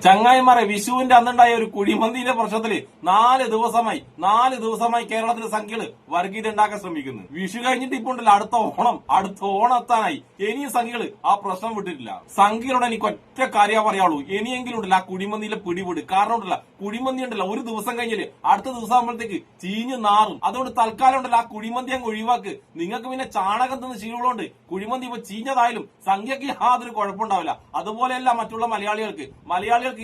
ചങ്ങായിമാരെ, വിഷുവിന്റെ അന്നുണ്ടായ ഒരു കുഴിമന്തിന്റെ പ്രശ്നത്തില് 4 ദിവസമായി കേരളത്തിലെ സംഖ്യകള് വർഗീയത ഉണ്ടാക്കാൻ ശ്രമിക്കുന്നു. വിഷു കഴിഞ്ഞിട്ട് ഇപ്പൊ ഉണ്ടല്ലോ അടുത്ത ഓണം എത്താനായി. ഇനിയും സംഖ്യകള് ആ പ്രശ്നം വിട്ടിട്ടില്ല. സംഖ്യകളോട് എനിക്ക് ഒറ്റ കാര്യം പറയാവുള്ളൂ, ഇനിയെങ്കിലും ഉണ്ടല്ലോ ആ കുഴിമന്തിയിലെ പിടിപെട്. കാരണം ഉണ്ടല്ലോ കുഴിമന്തി ഉണ്ടല്ലോ ഒരു ദിവസം കഴിഞ്ഞാല് അടുത്ത ദിവസം ആകുമ്പോഴത്തേക്ക് ചീഞ്ഞ് നാറും. അതുകൊണ്ട് തൽക്കാലം ഉണ്ടല്ലോ ആ കുഴിമന്തി അങ്ങ് ഒഴിവാക്ക്. നിങ്ങൾക്ക് പിന്നെ ചാണകം തിന്ന് ശീലമുള്ളതുകൊണ്ട് കുഴിമന്തി ഇപ്പൊ ചീഞ്ഞതായാലും സംഖ്യക്ക് യാതൊരു കുഴപ്പമുണ്ടാവില്ല. അതുപോലെയല്ല മറ്റുള്ള മലയാളികൾക്ക്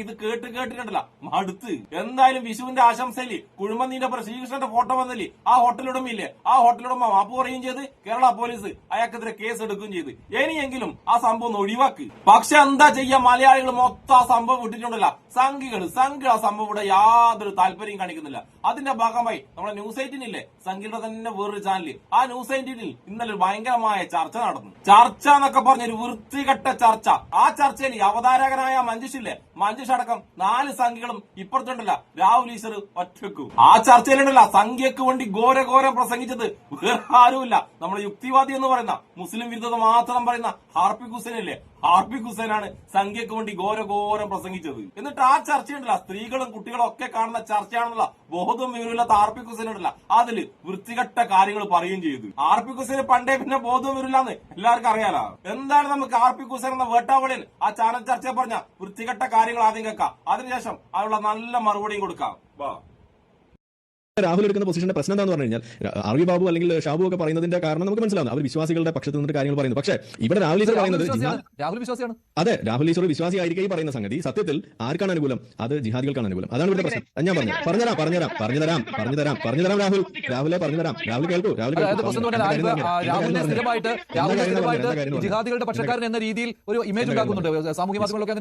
ഇത് കേട്ടിട്ടുണ്ടല്ല മടുത്ത്. എന്തായാലും വിഷുവിന്റെ ആശംസയില് കുഴിമന്തിന്റെ ശ്രീകൃഷ്ണന്റെ ഫോട്ടോ വന്നില്ലേ, ആ ഹോട്ടലുടമയില്ലേ, ആ ഹോട്ടലുടമ മാപ്പ് പറയുകയും ചെയ്ത് കേരള പോലീസ് അയാൾക്കെതിരെ കേസ് എടുക്കുകയും ചെയ്ത്. ഇനിയെങ്കിലും ആ സംഭവം ഒഴിവാക്ക്. പക്ഷെ എന്താ ചെയ്യാ, മലയാളികൾ മൊത്തം ആ സംഭവം വിട്ടിട്ടുണ്ടല്ല. സംഘികൾ ആ സംഭവം ഇവിടെ യാതൊരു താല്പര്യം കാണിക്കുന്നില്ല. അതിന്റെ ഭാഗമായി നമ്മുടെ ന്യൂസ് 18 സംഘിയുടെ തന്നെ വേറൊരു ചാനല്, ആ ന്യൂസ് 18 ഇന്നലെ ഒരു ഭയങ്കരമായ ചർച്ച നടന്നു. ചർച്ച എന്നൊക്കെ പറഞ്ഞൊരു വൃത്തികെട്ട ചർച്ച. ആ ചർച്ചയിൽ അവതാരകനായ മഞ്ജുഷ് അടക്കം 4 സംഖ്യകളും ഇപ്പുറത്തുണ്ടല്ല രാഹുൽ ഈശ്വർ ഒറ്റക്കും. ആ ചർച്ചയിലുണ്ടല്ല സംഖ്യക്ക് വേണ്ടി ഘോരം പ്രസംഗിച്ചത് വേറെ ആരുമില്ല, നമ്മുടെ യുക്തിവാദി എന്ന് പറയുന്ന മുസ്ലിം വിരുദ്ധത മാത്രം പറയുന്ന ഹാർപ്പിക് ഹുസൈനാണ് സംഖ്യക്ക് വേണ്ടി ഘോരം പ്രസംഗിച്ചത്. എന്നിട്ട് ആ ചർച്ചയുണ്ടല്ല സ്ത്രീകളും കുട്ടികളും ഒക്കെ കാണുന്ന ചർച്ചയാണെന്നുള്ള ബോധവും വിവരമില്ലാത്ത ഹാർപ്പിക് ഹുസൈൻ ഉണ്ടല്ല അതില് വൃത്തികെട്ട കാര്യങ്ങൾ പറയുകയും ചെയ്തു. ഹാർപ്പിക് ഹുസൈന് പണ്ടേ പിന്നെ ബോധവും വരില്ലാന്ന് എല്ലാവർക്കും അറിയാലോ. എന്തായാലും നമുക്ക് ഹാർപ്പിക് ഹുസൈൻ എന്ന വേട്ടാവളിയിൽ ആ ചാനൽ ചർച്ച പറഞ്ഞ വൃത്തികെട്ട കാര്യങ്ങൾ ആദ്യം കേൾക്കാം, അതിനുശേഷം അതിനുള്ള നല്ല മറുപടിയും കൊടുക്കാം. രാഹുൽ എടുക്കുന്ന പൊസിഷന്റെ പ്രശ്നം എന്താണെന്ന് പറഞ്ഞു കഴിഞ്ഞാൽ ആർ വി ബാബു അല്ലെങ്കിൽ ഷാബു ഒക്കെ പറയുന്നതിന്റെ കാരണം നമുക്ക് മനസ്സിലാവുന്നു, അവർ വിശ്വാസികളുടെ പക്ഷത്ത് നിന്നിട്ട് കാര്യങ്ങൾ പറയുന്നു. പക്ഷേ ഇവിടെ രാഹുൽ ഈശ്വർ പറയുന്നത് രാഹുൽ വിശ്വാസിയാണ്. അതെ, രാഹുൽ ഈശ്വർ വിശ്വാസിയായിരിക്കും ഈ പറയുന്ന സംഗതി സത്യത്തിൽ ആർക്കാണ് അനുകൂലം? അത് ജിഹാദികൾക്കാണ് അനുകൂലം. അതാണ് ഇവിടെ പ്രശ്നം. ഞാൻ പറഞ്ഞുതരാം രാഹുലെ പറഞ്ഞുതരാം. രാഹുൽ കേൾക്കൂ. ജിഹാദികളുടെ പക്ഷക്കാരൻ എന്ന രീതിയിൽ ഒരു ഇമേജ് ഉണ്ടാക്കുന്നുണ്ട് സാമൂഹ്യ മാധ്യമങ്ങളൊക്കെ.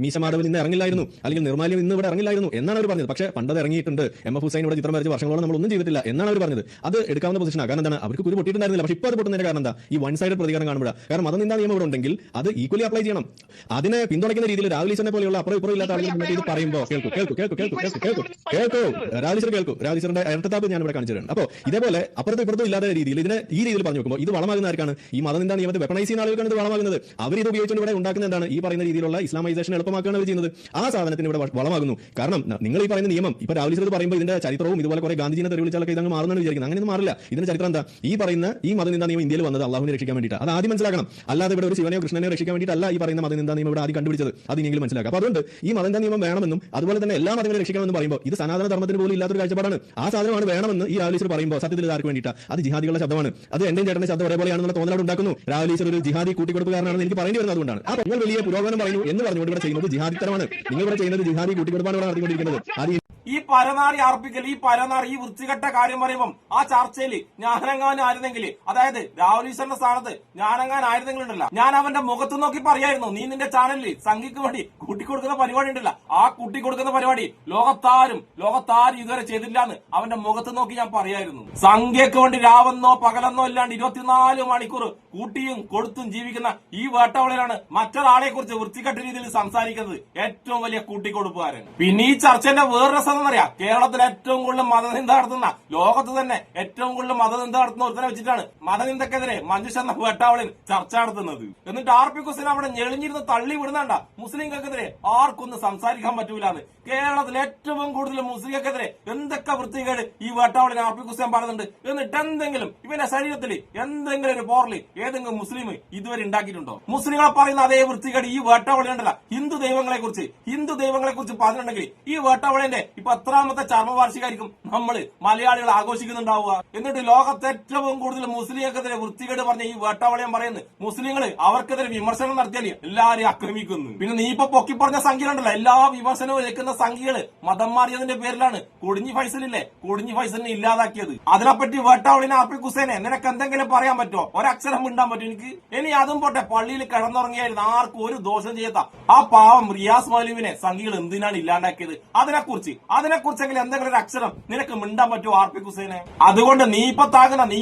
മീശമാധവൻ ഇന്ന് ഇറങ്ങില്ലായിരുന്നു, അല്ലെങ്കിൽ നിർമ്മാല്യം ഇന്ന് ഇവിടെ ഇറങ്ങില്ലായിരുന്നു എന്നാണ് അവർ പറഞ്ഞത്. പക്ഷേ അത് ഇറങ്ങിയിട്ടുണ്ട്. എം എഫ് ഹുസൈൻ ഇവിടെ ചിത്രം വരച്ച് വർഷങ്ങളോളം നമ്മൾ ഒന്നും ചെയ്തിട്ടില്ല എന്നാണ് അവർ പറഞ്ഞത്. അത് എടുക്കാവുന്ന പൊസിഷനാണ്. കാരണം എന്താണ്, അവർക്ക് കുരു പൊട്ടിയിട്ടുണ്ടായിരുന്നില്ല. പക്ഷേ ഇപ്പോൾ അത് പൊട്ടുന്നതിന്റെ കാരണം എന്താ? ഈ വൺ സൈഡ് പ്രതികരണം കാണുമ്പോഴാണ്. കാരണം മതനിന്ദാ നിയമം ഇവിടെ ഉണ്ടെങ്കിൽ അത് ഈക്വലി അപ്ലൈ ചെയ്യണം. അതിനെ പിന്തുണയ്ക്കുന്ന രീതിയിൽ രാഹുൽ ഈശ്വറിനെ പോലെയുള്ള അപ്പുറം ഇപ്പുറം ഇല്ലാത്ത ആളുകൾ ഇത് പറയുമ്പോൾ രാഹുൽ ഈശ്വറിന്റെ ഇരട്ടത്താപ്പ് ഞാൻ ഇവിടെ കാണിച്ചു തരാം. അപ്പോൾ ഇതേപോലെ അപ്പുറത്തും ഇപ്പുറത്തും ഇല്ലാത്ത രീതിയിൽ ഇതിനെ ഈ രീതിയിൽ പറഞ്ഞു നോക്കുമ്പോൾ ഇത് വളമാകുന്ന ആർക്കാണ്? ഈ മതനിന്ദാ നിയമത്തെ വെപ്പണൈസ് ചെയ്യുന്ന ആളുകൾക്കാണ് ഇത് വളമാകുന്നത്. അവർ ഇത് ഉപയോഗിച്ചുകൊണ്ട് ഇവിടെ ഉണ്ടാക്കുന്ന എന്താണ്? ഈ പറയുന്ന രീതിയിലുള്ള ഇസ്ലാമൈസേഷൻ എളുപ്പമാക്കുകയാണ് അവർ ചെയ്യുന്നത്. ആ സാധനത്തിന് ഇവിടെ വളമാകുന്നു. കാരണം നിങ്ങൾ ഈ പറയുന്ന നിയമം ഇപ്പൊ രാഹുൽ ഈശ്വർ പറയുമ്പോൾ ഇതിന്റെ ചരിത്രവും ഇതുപോലെ കുറെ ഗാന്ധിജിനെ തെരുവിളിച്ചാലൊക്കെ ഇതങ്ങ് മാറുന്നതാണ് വിചാരിക്കുന്നത്. അങ്ങനെയൊന്നും മാറില്ല. ഇതിന്റെ ചരിത്രം എന്താ? ഈ പറയുന്ന ഈ മതനിന്ദാ നിയമം ഇന്ത്യയിൽ വന്നത് അള്ളാഹുവിനെ രക്ഷിക്കാൻ വേണ്ടിയിട്ട്. അത് ആദ്യം മനസ്സിലാക്കണം. അല്ലാതെ ഇവിടെ ഒരു ശിവനെയോ കൃഷ്ണനെയോ രക്ഷിക്കാൻ വേണ്ടിയിട്ടല്ല ഈ പറയുന്ന മതനിന്ദാ നിയമം ഇവിടെ ആദ്യം കണ്ടുപിടിച്ചത്. അത് ഇനിയെങ്കിലും മനസ്സിലാക്കുക. അപ്പോൾ അതുകൊണ്ട് ഈ മതനിന്ദാ നിയമം വേണമെന്നും അതുപോലെ തന്നെ എല്ലാ മതങ്ങളെ രക്ഷിക്കണമെന്ന് പറയുമ്പോൾ ഇത് സനാതന ധർമ്മത്തിന് പോലും ഇല്ലാത്തൊരു കാഴ്ചപ്പാടാണ്. ആ സാധനമാണ് വേണമെന്ന് ഈ രാഹുൽ ഈശ്വർ പറയുമ്പോൾ സത്യത്തിൽ ആർക്ക് വേണ്ടിയിട്ടാണ്? അത് ജിഹാദികളുടെ ശബ്ദമാണ്. അത് എന്റെയും ചേട്ടന്റെ ശബ്ദം ഒരേപോലെയാണെന്നുള്ള തോന്നലോട് ഉണ്ടാക്കുന്നു. രാഹുൽ ഈശ്വർ ഒരു ജിഹാദി കൂട്ടിക്കൊടുപ്പുകാരനാണെന്ന് എനിക്ക് പറയേണ്ടി വരുന്നത് അതുകൊണ്ടാണ്. ആ നിങ്ങൾ വലിയ പുരോഗമനം പറയുന്നു എന്ന് പറഞ്ഞുകൊണ്ട് ഇവിടെ ചെയ്യുന്നത് ജിഹാദിത്തരമാണ്. നിങ്ങൾ ഇവിടെ ചെയ്യുന്നത് ജിഹാദി കൂട്ടിക്കൊടുപ്പാണ് ഇവിടെ നടത്തിക്കൊണ്ടിരിക്കുന്നത്. ഈ പരനാറി അർപ്പിക്കൽ, ഈ വൃത്തികെട്ട കാര്യം പറയുമ്പം ആ ചർച്ചയിൽ ഞാനെങ്ങാനും ആയിരുന്നെങ്കിൽ, അതായത് രാഹുൽ ഈശ്വറിന്റെ സ്ഥാനത്ത് ഞാനെങ്ങാനായിരുന്നെങ്കിൽ ഉണ്ടല്ല, ഞാൻ അവന്റെ മുഖത്ത് നോക്കി പറയായിരുന്നു, നീ നിന്റെ ചാനലിൽ സംഘിക്ക് വേണ്ടി കൂട്ടിക്കൊടുക്കുന്ന പരിപാടി ഉണ്ടല്ല, ആ കൂട്ടിക്കൊടുക്കുന്ന പരിപാടി ലോകത്താരും ഇതുവരെ ചെയ്തില്ല എന്ന് അവന്റെ മുഖത്ത് നോക്കി ഞാൻ പറയായിരുന്നു. സംഖ്യക്ക് വേണ്ടി രാവെന്നോ പകലെന്നോ ഇല്ലാണ്ട് 24 മണിക്കൂർ കൂട്ടിയും കൊടുത്തും ജീവിക്കുന്ന ഈ വേട്ടവളിലാണ് മറ്റൊരാളെ കുറിച്ച് വൃത്തികെട്ട രീതിയിൽ സംസാരിക്കുന്നത് ഏറ്റവും വലിയ കൂട്ടിക്കൊടുപ്പുകാരൻ. പിന്നെ ഈ ചർച്ചന്റെ വേറൊരു എന്നറിയാം, കേരളത്തിൽ ഏറ്റവും കൂടുതൽ മതനിന്ദ നടത്തുന്ന, ലോകത്ത് തന്നെ ഏറ്റവും കൂടുതൽ മതനിന്ദ നടത്തുന്ന ഒരുത്തനെ വെച്ചിട്ടാണ് മതനിന്ദക്കെതിരെ മഞ്ജുഷ എന്ന വേട്ടാവളിൽ ചർച്ച നടത്തുന്നത്. എന്നിട്ട് ഹാർപ്പിക് ഹുസൈൻ അവിടെ ഞെളിഞ്ഞിരുന്ന് തള്ളി വിടുന്നണ്ട മുസ്ലിംകൾക്കെതിരെ ആർക്കൊന്നും സംസാരിക്കാൻ പറ്റൂലെന്ന്. കേരളത്തിൽ ഏറ്റവും കൂടുതൽ മുസ്ലിംകൾക്കെതിരെ എന്തൊക്കെ വൃത്തികേട് ഈ വേട്ടാവളിൽ ഹാർപ്പിക് ഹുസൈൻ പറയുന്നുണ്ട്. എന്നിട്ട് എന്തെങ്കിലും ഇവന്റെ ശരീരത്തിൽ എന്തെങ്കിലും ഒരു പോർലി ഏതെങ്കിലും മുസ്ലിം ഇതുവരെ ഉണ്ടാക്കിയിട്ടുണ്ടോ? മുസ്ലിങ്ങളെ പറയുന്ന അതേ വൃത്തികേട് ഈ വേട്ടാവളി ഉണ്ടല്ല ഹിന്ദു ദൈവങ്ങളെ കുറിച്ച് പറഞ്ഞിട്ടുണ്ടെങ്കിൽ ഈ വേട്ടാവളിന്റെ ഇപ്പൊ എത്രാമത്തെ ചർമ്മവാർഷികമായിരിക്കും നമ്മള് മലയാളികൾ ആഘോഷിക്കുന്നുണ്ടാവുക? എന്നിട്ട് ലോകത്ത് ഏറ്റവും കൂടുതൽ മുസ്ലിങ്ങൾക്കെതിരെ വൃത്തികേട് പറഞ്ഞ ഈ വേട്ടാവളിയം പറയുന്നത് മുസ്ലിങ്ങള് അവർക്കെതിരെ വിമർശനം നടത്തിയാൽ എല്ലാവരെയും ആക്രമിക്കുന്നു. പിന്നെ നീ ഇപ്പൊ പൊക്കി പറഞ്ഞ സംഖ്യകളുണ്ടല്ലോ, എല്ലാ വിമർശനവും വെക്കുന്ന സംഖ്യകള് മതം മാറിയതിന്റെ പേരിലാണ് കൊടിഞ്ഞി ഫൈസലിനെ ഇല്ലാതാക്കിയത്. അതിനെപ്പറ്റി വേട്ടാവളിനെ ഹാർപ്പിക് ഹുസൈനെ നിനക്ക് എന്തെങ്കിലും പറയാൻ പറ്റുമോ? ഒരക്ഷരം മിണ്ടാൻ പറ്റും എനിക്ക്? ഇനി അതും പോട്ടെ, പള്ളിയിൽ കിടന്നുറങ്ങിയായിരുന്നു ആർക്കും ഒരു ദോഷം ചെയ്യാത്ത ആ പാവം റിയാസ് മൗലവിനെ സംഖ്യകൾ എന്തിനാണ് ഇല്ലാണ്ടാക്കിയത്? അതിനെക്കുറിച്ചെങ്കിലും എന്തെങ്കിലും ഒരു അക്ഷരം നിനക്ക് മിണ്ടാൻ പറ്റുമോ ഹാർപ്പിക് ഹുസൈനെ? അതുകൊണ്ട് നീ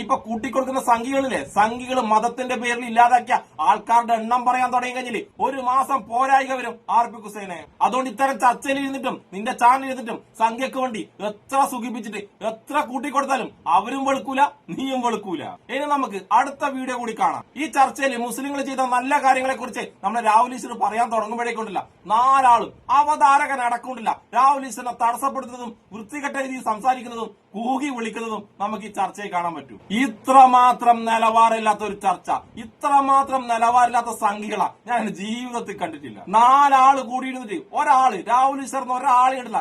ഇപ്പൊ കൂട്ടിക്കൊടുക്കുന്ന സംഖ്യകൾ മതത്തിന്റെ പേരിൽ ഇല്ലാതാക്കിയ ആൾക്കാരുടെ എണ്ണം പറയാൻ തുടങ്ങി കഴിഞ്ഞാൽ ഒരു മാസം പോരായിക വരും ഹാർപ്പിക് ഹുസൈനെ. അതുകൊണ്ട് ഇത്തരം ചർച്ചയിൽ ഇരുന്നിട്ടും നിന്റെ ചാനൽ ഇരുന്നിട്ടും സംഖ്യക്ക് വേണ്ടി എത്ര സുഖിപ്പിച്ചിട്ട് എത്ര കൂട്ടിക്കൊടുത്താലും അവരും വെളുക്കൂല, നീയും വെളുക്കൂല. ഇനി നമുക്ക് അടുത്ത വീഡിയോ കൂടി കാണാം. ഈ ചർച്ചയിൽ മുസ്ലിങ്ങൾ ചെയ്ത നല്ല കാര്യങ്ങളെ കുറിച്ച് നമ്മുടെ രാഹുൽ ഈശ്വർ പറയാൻ തുടങ്ങുമ്പോഴേക്കൊണ്ടില്ല 4 ആളും അവതാരകൻ അടക്കമുണ്ടില്ല രാഹുൽ ഈശ്വറിനെ തടസ്സപ്പെടുത്തുന്നതും വൃത്തികെട്ട രീതിയിൽ സംസാരിക്കുന്നതും കൂകി വിളിക്കുന്നതും നമുക്ക് ഈ ചർച്ചയിൽ കാണാൻ പറ്റും. ഇത്രമാത്രം നിലവാരമില്ലാത്ത ഒരു ചർച്ച, ഇത്രമാത്രം നിലവാരമില്ലാത്ത സംഖ്യകളാ ഞാൻ എന്റെ ജീവിതത്തിൽ കണ്ടിട്ടില്ല. 4 ആള് കൂടിയിരുന്നിട്ട് ഒരാള് രാഹുൽ ഈശ്വറിന് ഒരാളെ ഇടില്ല.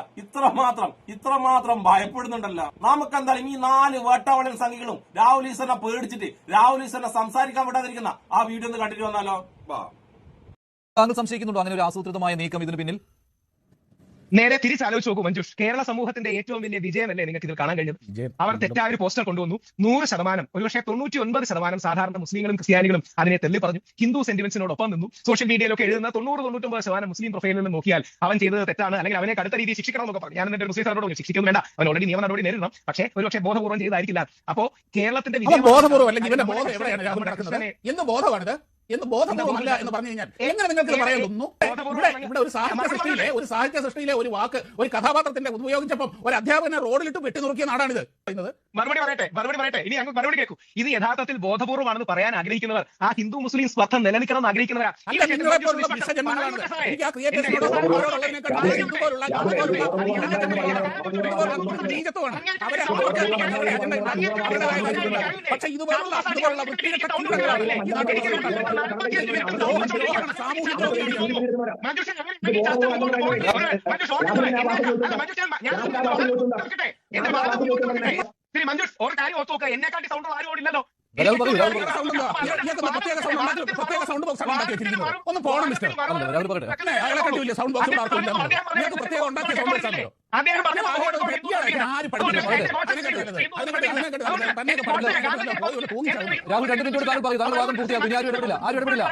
ഇത്രമാത്രം ഭയപ്പെടുന്നുണ്ടല്ലോ. നമുക്കെന്തായാലും ഈ 4 വേട്ടാവളൻ സംഖ്യകളും രാഹുൽ ഈശ്വറിനെ പേടിച്ചിട്ട് രാഹുൽ ഈശ്വറിനെ സംസാരിക്കാൻ വിടാതിരിക്കുന്ന ആ വീഡിയോ ഒന്ന് കണ്ടിട്ട് വന്നാലോ? താങ്കൾ സംശയിക്കുന്നുണ്ടോ അങ്ങനെ ഒരു ആസൂത്രിതമായ നീക്കം ഇതിന് പിന്നിൽ? നേരെ തിരിച്ചാലോചിച്ച് നോക്കൂ മഞ്ജുഷ്. കേരള സമൂഹത്തിന്റെ ഏറ്റവും വലിയ വിജയമല്ലേ നിങ്ങൾക്ക് ഇതിൽ കാണാൻ കഴിഞ്ഞത്? അവർ തെറ്റായ ഒരു പോസ്റ്റർ കൊണ്ടുവന്നു. 100%, ഒരുപക്ഷെ 99% സാധാരണ മുസ്ലിങ്ങളും ക്രിസ്ത്യാനികളും അതിനെ തള്ളി പറഞ്ഞു. ഹിന്ദു സെന്റിമെന്റ്സിനോടൊപ്പം നിന്നു. സോഷ്യൽ മീഡിയയിലൊക്കെ എഴുതുന്ന 90-99% മുസ്ലിം പ്രൊഫൈലിൽ നിന്ന് നോക്കിയാൽ അവൻ ചെയ്തത് തെറ്റാണ്, അല്ലെങ്കിൽ അവനെ കടുത്ത രീതിയിൽ ശിക്ഷിക്കണം എന്നൊക്കെ പറഞ്ഞു. ഞാൻ എന്റെ മുസ്ലിം സാറിനോട് ശിക്ഷിക്കുന്നു വേണ്ട, അവൻ ഓൾറെഡി നിയമ നടപടി നേരിടണം. പക്ഷേ ഒരുപക്ഷെ ബോധപൂർവ്വം ചെയ്തായിരിക്കില്ല. അപ്പോ കേരളത്തിന്റെ ബോധപൂർവ്വം അല്ലെങ്കിൽ ഇവന്റെ ബോധം എവിടെയാണ് എന്ത് ബോധമാണിത്? എന്ത് ബോധപൂർവ്വമല്ല എന്ന് പറഞ്ഞു കഴിഞ്ഞാൽ എങ്ങനെ നിങ്ങൾക്ക് പറയാൻ തോന്നുന്നു? ഇവിടെ ഒരു സാഹിത്യ സൃഷ്ടിയിലെ ഒരു വാക്ക് ഒരു കഥാപാത്രത്തിന്റെ ഉപയോഗിച്ചപ്പോൾ ഒരു അധ്യാപകനെ റോഡിലിട്ട് വെട്ടിനുറുക്കിയ നാടാണിത്. മറുപടി പറയട്ടെ. ഇനി അങ്ങ് മറുപടി കേൾക്കൂ. ഇത് യഥാർത്ഥത്തിൽ ബോധപൂർവ്വമാണെന്ന് പറയാൻ ആഗ്രഹിക്കുന്നവർ ആ ഹിന്ദു മുസ്ലിം സ്പർദ്ധ നിലനിൽക്കണം എന്ന് ആഗ്രഹിക്കുന്നവരാ. പക്ഷെ ഇതുപോലുള്ള മഞ്ജുഷ് ഒരു കാര്യം ഓർത്തു നോക്കുക, എന്നെക്കാട്ടി സൗണ്ട് ആരും ഓടില്ലല്ലോ. ഒന്ന് പോണം മിസ്റ്റർ. അയാളെ കണ്ടില്ല സൗണ്ട് ബോക്സ് പ്രത്യേകം ഉണ്ടാക്കിയ സൗണ്ട് ബോക്സ് ആണല്ലോ. രാഹുൽ 2 മിനിറ്റ് താങ്കൾ പറയൂ. താങ്കൾ വാദം പൂർത്തിയാക്കും. ആരും ഇടപെടില്ല.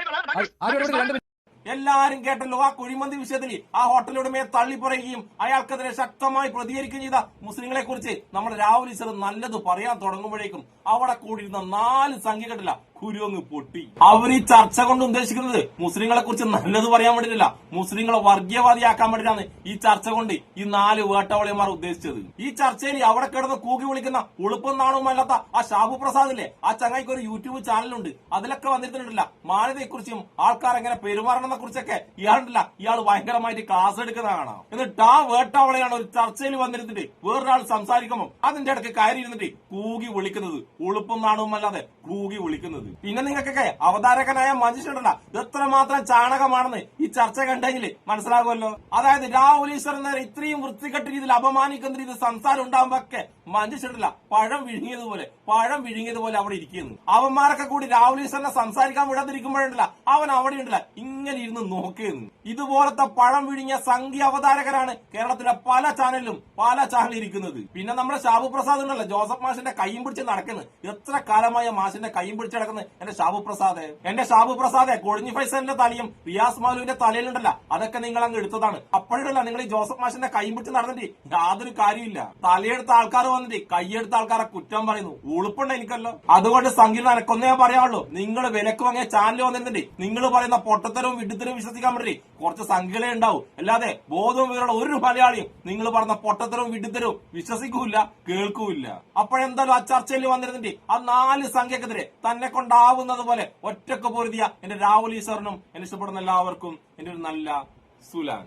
എല്ലാരും കേട്ടല്ലോ ആ കുഴിമന്തി വിഷയത്തിൽ ആ ഹോട്ടൽ ഉടമയെ തള്ളിപ്പറയുകയും അയാൾക്കെതിരെ ശക്തമായി പ്രതികരിക്കുകയും ചെയ്ത മുസ്ലിങ്ങളെ കുറിച്ച് നമ്മുടെ രാഹുൽ ഈശ്വർ നല്ലത് പറയാൻ തുടങ്ങുമ്പോഴേക്കും അവിടെ കൂടിയിരുന്ന 4 സംഖ്യ കേട്ടില്ല കുരുവങ്ങ് പൊട്ടി. അവർ ഈ ചർച്ച കൊണ്ട് ഉദ്ദേശിക്കുന്നത് മുസ്ലിങ്ങളെ കുറിച്ച് നല്ലത് പറയാൻ വേണ്ടിയിട്ടില്ല, മുസ്ലിങ്ങളെ വർഗീയവാദിയാക്കാൻ വേണ്ടിയിട്ടാണ് ഈ ചർച്ച കൊണ്ട് ഈ 4 വേട്ടവളിയന്മാർ ഉദ്ദേശിച്ചത്. ഈ ചർച്ചയിൽ അവിടെ കിടന്ന് കൂകി വിളിക്കുന്ന ഉളുപ്പും നാണവുമല്ലാത്ത ആ ഷാബു പ്രസാദില്ലേ, ആ ചങ്ങായിക്ക് ഒരു യൂട്യൂബ് ചാനലുണ്ട്. അതിലൊക്കെ വന്നിട്ടുണ്ടല്ല മാന്യതയെക്കുറിച്ചും ആൾക്കാരെങ്ങനെ പെരുമാറണമെന്നെ കുറിച്ചൊക്കെ ഇയാൾ ഭയങ്കരമായിട്ട് ക്ലാസ് എടുക്കുന്ന കാണാം. എന്നിട്ട് ആ വേട്ടവളയാണ് ഒരു ചർച്ചയിൽ വന്നിരുന്നിട്ട് വേറൊരാൾ സംസാരിക്കുമ്പോൾ അതിന്റെ ഇടയ്ക്ക് കയറി ഇരുന്നിട്ട് കൂകി വിളിക്കുന്നത്, ഉളുപ്പും നാണവുമല്ലാതെ കൂകി വിളിക്കുന്നത്. പിന്നെ നിങ്ങൾക്കൊക്കെ അവതാരകനായ മനുഷ്യനുണ്ടല്ല എത്രമാത്രം ചാണകമാണെന്ന് ഈ ചർച്ച കണ്ടെങ്കിൽ മനസ്സിലാകുമല്ലോ. അതായത് രാഹുൽ ഈശ്വർ നേരെ ഇത്രയും വൃത്തികെട്ട രീതിയിൽ അപമാനിക്കുന്ന രീതിയിൽ സംസാരം ഉണ്ടാകുമ്പോഴൊക്കെ മനുഷ്യനല്ല പഴം വിഴുങ്ങിയതുപോലെ അവിടെ ഇരിക്കുന്നു. അവന്മാരൊക്കെ കൂടി രാഹുൽ ഈശ്വറിനെ സംസാരിക്കാൻ വിടാതിരിക്കുമ്പോഴല്ല അവൻ അവിടെ ഉണ്ടല്ല ഇങ്ങനെ ഇരുന്ന് നോക്കിയിരുന്നു. ഇതുപോലത്തെ പഴം വിഴുങ്ങിയ സംഖ്യ അവതാരകരാണ് കേരളത്തിലെ പല ചാനലിലും ഇരിക്കുന്നത്. പിന്നെ നമ്മുടെ ഷാബു പ്രസാദ് ഉണ്ടല്ലോ, ജോസഫ് മാഷിന്റെ കൈയും പിടിച്ച് നടക്കുന്നത്. എത്ര കാലമായ മാഷിന്റെ കൈയും പിടിച്ച് നടക്കുന്നത് എന്റെ ഷാബു പ്രസാദ് കൊഴിഞ്ഞു ഫൈസലിന്റെ തലയും റിയാസ് മാലുവിന്റെ തലയിലുണ്ടല്ലോ അതൊക്കെ നിങ്ങൾ അങ്ങ് എടുത്തതാണ്. അപ്പോഴല്ല നിങ്ങൾ ഈ ജോസഫ് മാഷിന്റെ കൈയും പിടിച്ച് നടന്നിട്ട് യാതൊരു കാര്യമില്ല. തലയെടുത്ത ആൾക്കാർ വന്നിട്ട് കൈയെടുത്ത ആൾക്കാരെ കുറ്റം പറയുന്നു. ഉളുപ്പുണ്ട് എനിക്കല്ലോ. അതുകൊണ്ട് സംഗീതം എനക്കൊന്നേ പറയാനുള്ളൂ, നിങ്ങൾ വിലക്ക് വാങ്ങിയ ചാനൽ വന്നിട്ടുണ്ട് നിങ്ങൾ പറയുന്ന പൊട്ടത്തരവും വിഡ്ഢിത്തരവും വിശ്വസിക്കാൻ വേണ്ടി കുറച്ച് സംഖ്യകളെ ഉണ്ടാവും. അല്ലാതെ ബോധവും വിവരമുള്ള ഒരു മലയാളിയും നിങ്ങൾ പറഞ്ഞ പൊട്ടത്തരവും വിഡ്ഢിത്തരവും വിശ്വസിക്കൂല, കേൾക്കൂല. അപ്പോഴെന്തായാലും ആ ചർച്ചയിൽ വന്നിരുന്നിട്ട് ആ 4 സംഖ്യക്കെതിരെ തന്നെ കൊണ്ടാവുന്നത് പോലെ ഒറ്റക്ക് പൊരുതിയ എന്റെ രാഹുൽ ഈശ്വറിനും എന്നെ ഇഷ്ടപ്പെടുന്ന എല്ലാവർക്കും എന്റെ ഒരു നല്ല സുലാൻ.